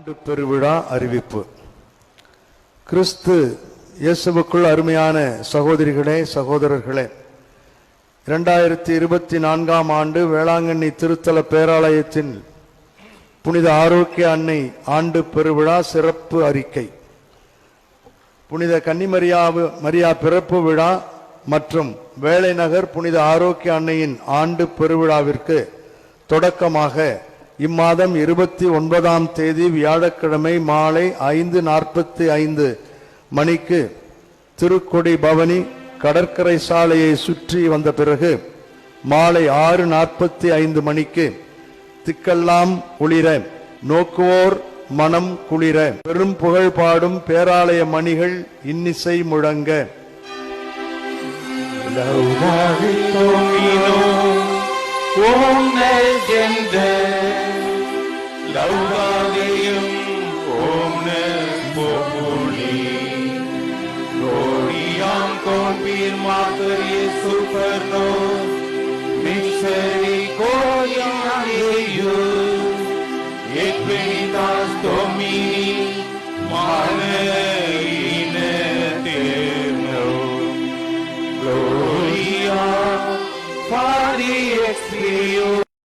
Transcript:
ஆண்டு பெருவிழா அறிவிப்பு. கிறிஸ்து இயேசுவுக்குள் அருமையான சகோதரிகளே, சகோதரர்களே, 2024 ஆண்டு வேளாங்கண்ணி திருத்தல பேராலயத்தின் புனித ஆரோக்கிய அன்னை ஆண்டு பெருவிழா சிறப்பு அறிக்கை. புனித கன்னிமரியா பிறப்பு விழா மற்றும் வேலைநகர் புனித ஆரோக்கிய அன்னையின் ஆண்டு பெருவிழாவிற்கு தொடக்கமாக இம்மாதம் 29ஆம் தேதி வியாழக்கிழமை மாலை 5:45 மணிக்கு திருக்கொடி பவனி கடற்கரை சாலையை சுற்றி வந்த பிறகு மாலை 6:45 மணிக்கு திக்கெல்லாம் குளிர நோக்குவோர் மனம் குளிர பெரும் புகழ் பாடும் பேராலய மணிகள் இன்னிசை முழங்க Laudadeum omnes populi gloriam confirmator Iesus per nos misericordia